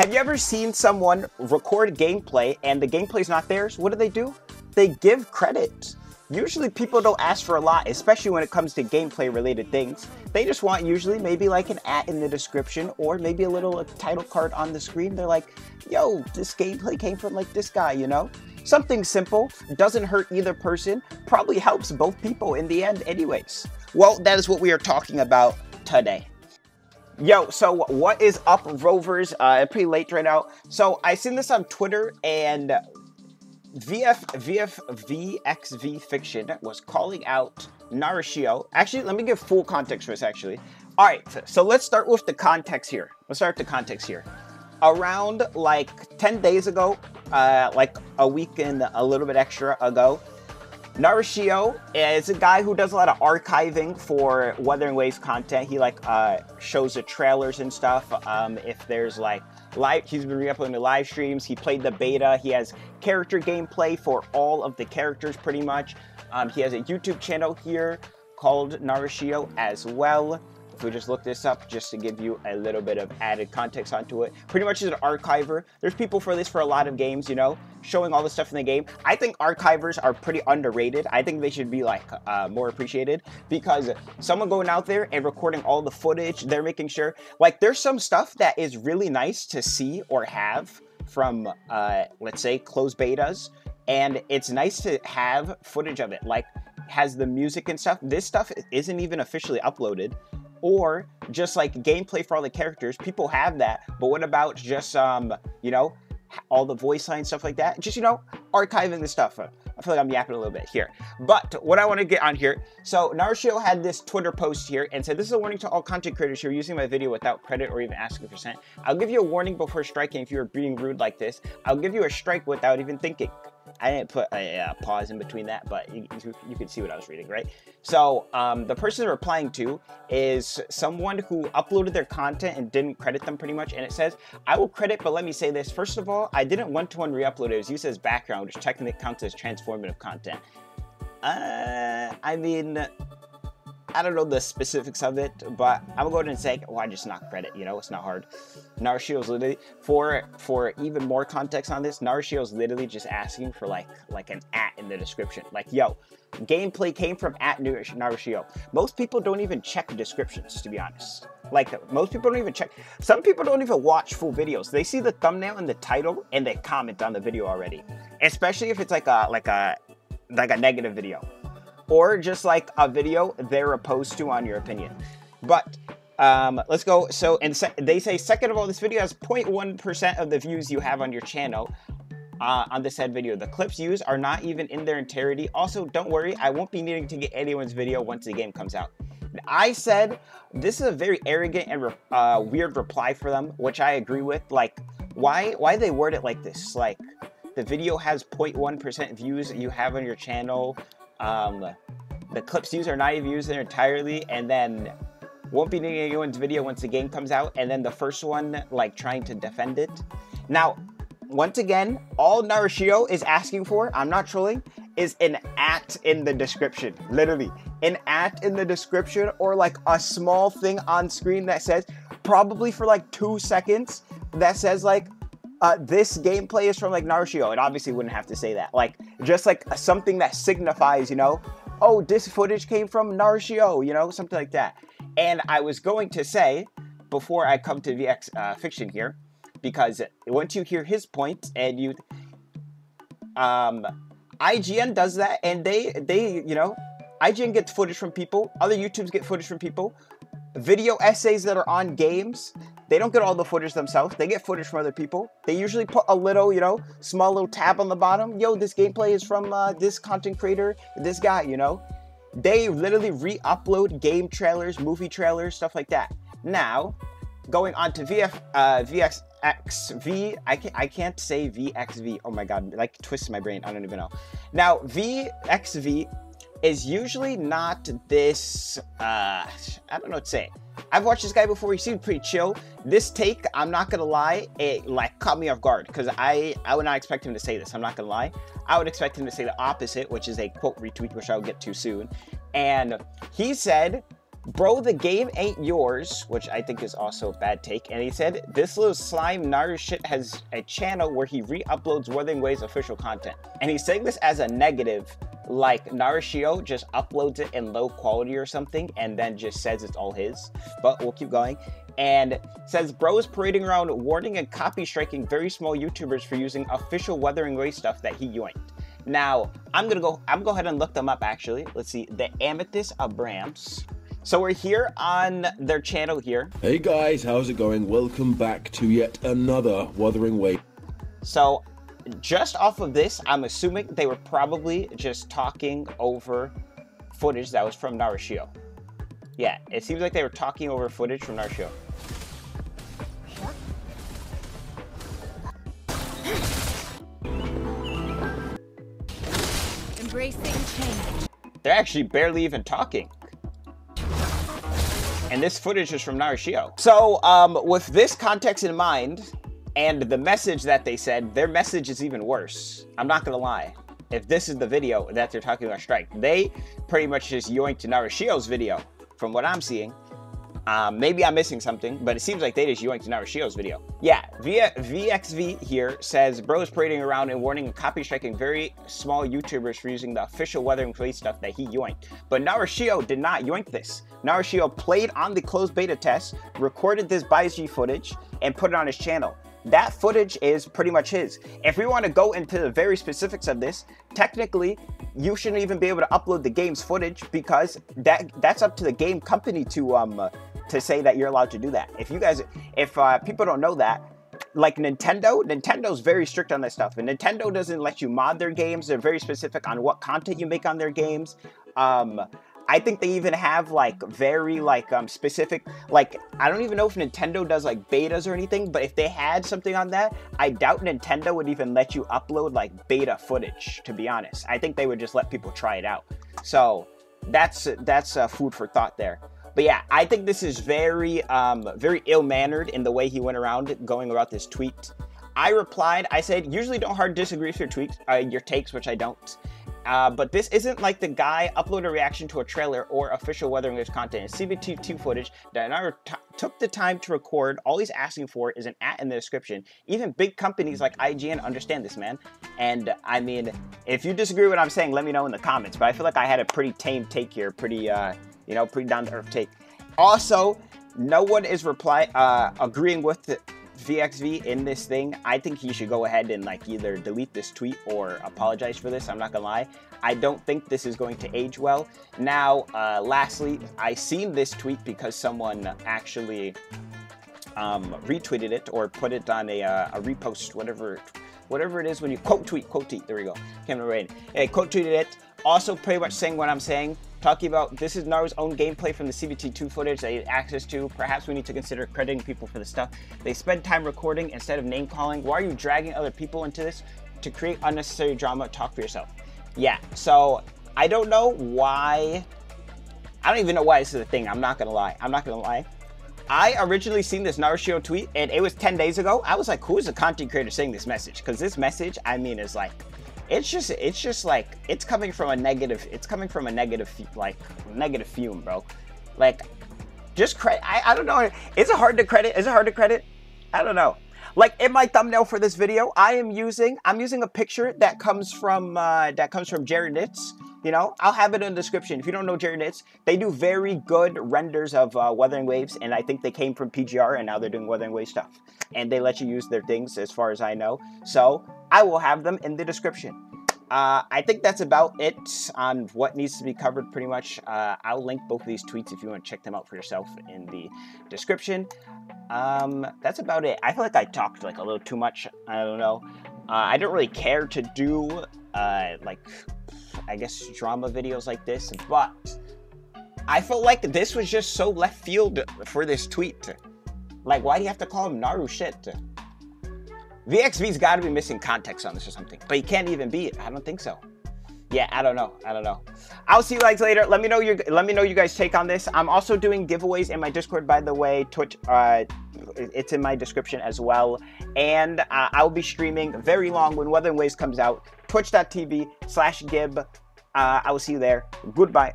Have you ever seen someone record gameplay and the gameplay's not theirs? What do? They give credit. Usually people don't ask for a lot, especially when it comes to gameplay related things. They just want usually maybe like an @ in the description or maybe a little title card on the screen. They're like, yo, this gameplay came from like this guy, you know? Something simple, doesn't hurt either person, probably helps both people in the end anyways. Well, that is what we are talking about today. Yo, so what is up, Rovers? Pretty late right now. So I seen this on Twitter, and VXV Fiction was calling out Narashio. Actually, let me give full context for this, actually. All right, so let's start with the context here. Around like 10 days ago, like a week and a little bit extra ago, Narashio is a guy who does a lot of archiving for Wuthering Waves content. He like shows the trailers and stuff. If there's like he's been re-uploading the live streams. He played the beta. He has character gameplay for all of the characters pretty much. He has a YouTube channel here called Narashio as well. If we just look this up just to give you a little bit of added context onto it. Pretty much is an archiver. There's people for this for a lot of games, you know, showing all the stuff in the game. I think archivers are pretty underrated. I think they should be like more appreciated, because someone going out there and recording all the footage, they're making sure, like there's some stuff that is really nice to see or have from, let's say, closed betas. And it's nice to have footage of it, like has the music and stuff. This stuff isn't even officially uploaded. Or just like gameplay for all the characters, people have that. But what about just, you know, all the voice lines, stuff like that? Just, you know, archiving the stuff. I feel like I'm yapping a little bit here. But what I want to get on here, so Narashio had this Twitter post here and said, this is a warning to all content creators who are using my video without credit or even asking for cent. I'll give you a warning before striking if you are being rude like this. I'll give you a strike without even thinking. I didn't put a pause in between that, but you can see what I was reading, right? So the person they're replying to is someone who uploaded their content and didn't credit them pretty much. And it says, I will credit, but let me say this. First of all, I didn't one-to-one re-upload it. It was used as background, which technically counts as transformative content. I mean, I don't know the specifics of it, but I'm gonna go ahead and say, why just not credit? You know, it's not hard. Narashio's literally, for even more context on this, Narashio's literally just asking for like an @ in the description. Like, yo, gameplay came from @Narashio. Most people don't even check descriptions, to be honest. Like, most people don't even check. Some people don't even watch full videos. They see the thumbnail and the title and they comment on the video already. Especially if it's like a negative video. Or just like a video they're opposed to on your opinion. But let's go. So, and they say, second of all, this video has 0.1% of the views you have on your channel on this said video. The clips used are not even in their entirety. Also, don't worry, I won't be needing to get anyone's video once the game comes out. I said, this is a very arrogant and weird reply for them, which I agree with. Like, why they word it like this? Like, the video has 0.1% views you have on your channel. The clips used are not even used entirely, and then won't be needing anyone's video once the game comes out, and then the first one, like, trying to defend it. Now, once again, all Narashio is asking for, I'm not trolling, is an @ in the description. Literally, an @ in the description, or like a small thing on screen that says, probably for like 2 seconds, that says like, this gameplay is from like Narashio. It obviously wouldn't have to say that. Like, just like something that signifies, you know, oh, this footage came from Narashio, you know, something like that. And I was going to say, before I come to VX Fiction here, because once you hear his point and you, IGN does that, and they, you know, IGN gets footage from people, other YouTubes get footage from people, video essays that are on games, they don't get all the footage themselves. They get footage from other people. They usually put a little, you know, small little tab on the bottom. Yo, this gameplay is from this content creator, this guy, you know. They literally re-upload game trailers, movie trailers, stuff like that. Now, going on to VXV, I can't say VXV. Oh my god, like twists my brain. I don't even know. Now, VXV is usually not this, I don't know what to say. I've watched this guy before, he seemed pretty chill. This take, I'm not gonna lie, it like caught me off guard, because I would not expect him to say this, I'm not gonna lie. I would expect him to say the opposite, which is a quote retweet, which I'll get to soon. And he said, Bro, the game ain't yours, which I think is also a bad take. And he said, this little slime Naru shit has a channel where he re-uploads Wuthering Waves official content. And he's saying this as a negative, like Narushio just uploads it in low quality or something and then just says it's all his. But we'll keep going. And says, bro is parading around warning and copy striking very small YouTubers for using official Wuthering Waves stuff that he yoinked. Now, I'm gonna go ahead and look them up actually. Let's see, the Amethyst Abrams. So we're here on their channel here. Hey guys, how's it going? Welcome back to yet another Wuthering Waves. So just off of this, I'm assuming they were probably just talking over footage that was from Narushio. Yeah, it seems like they were talking over footage from Narushio. Embracing change. They're actually barely even talking. And this footage is from Narushio. So, with this context in mind, and the message that they said, their message is even worse. I'm not gonna lie. If this is the video that they're talking about strike, they pretty much just yoinked Narushio's video, from what I'm seeing. Maybe I'm missing something, but it seems like they just yoinked Narushio's video. Yeah, VXV here says, bro is parading around and warning and copy striking very small YouTubers for using the official Wuthering Waves stuff that he yoinked. But Narushio did not yoink this. Narushio played on the closed beta test, recorded this BySG footage, and put it on his channel. That footage is pretty much his. If we want to go into the very specifics of this, technically, you shouldn't even be able to upload the game's footage because that's up to the game company to say that you're allowed to do that. If people don't know that, like Nintendo's very strict on this stuff, and Nintendo doesn't let you mod their games. They're very specific on what content you make on their games. I think they even have like very specific, like, I don't even know if Nintendo does like betas or anything, but if they had something on that, I doubt Nintendo would even let you upload like beta footage, to be honest. I think they would just let people try it out. So that's food for thought there. But yeah, I think this is very ill-mannered in the way he went around going about this tweet. I replied, I said, usually don't hard disagree with your takes, which I don't. But this isn't like the guy upload a reaction to a trailer or official Wuthering Waves content. It's CBT2 footage that I took the time to record. All he's asking for is an @ in the description. Even big companies like IGN understand this, man. And I mean, if you disagree with what I'm saying, let me know in the comments. But I feel like I had a pretty tame take here, pretty down-to-earth take. Also, no one is agreeing with VXV in this thing. I think he should go ahead and like either delete this tweet or apologize for this. I'm not gonna lie. I don't think this is going to age well. Now, lastly, I seen this tweet because someone actually retweeted it or put it on a repost, whatever it is when you quote tweet, there we go. Can't remember it. Hey, quote tweeted it. Also pretty much saying what I'm saying. Talking about this is Naru's own gameplay from the CBT2 footage that he had access to. Perhaps we need to consider crediting people for the stuff they spend time recording instead of name calling. Why are you dragging other people into this to create unnecessary drama? Talk for yourself. Yeah, so I don't know why. I don't even know why this is a thing. I'm not gonna lie. I originally seen this Narushio tweet and it was 10 days ago. I was like, who is the content creator saying this message? Because this message, I mean, is like, it's just like, it's coming from a negative fume, bro. Like, just credit, I don't know. Is it hard to credit? I don't know. Like in my thumbnail for this video, I'm using a picture that comes from Jared Nitz. You know, I'll have it in the description. If you don't know Jared Nitz, they do very good renders of Wuthering Waves, and I think they came from PGR, and now they're doing Wuthering Waves stuff. And they let you use their things, as far as I know. So I will have them in the description. I think that's about it on what needs to be covered, pretty much. I'll link both of these tweets if you want to check them out for yourself in the description. That's about it. I feel like I talked like a little too much. I don't know. I don't really care to do like, I guess, drama videos like this, but I felt like this was just so left field for this tweet. Like, why do you have to call him Naru shit? VXV's got to be missing context on this or something, but he can't even be it. I don't think so. Yeah, I don't know. I'll see you guys later. Let me know you guys' take on this. I'm also doing giveaways in my Discord, by the way. Twitch, it's in my description as well. And I'll be streaming very long when Wuthering Waves comes out. Twitch.tv/Gib. I will see you there. Goodbye.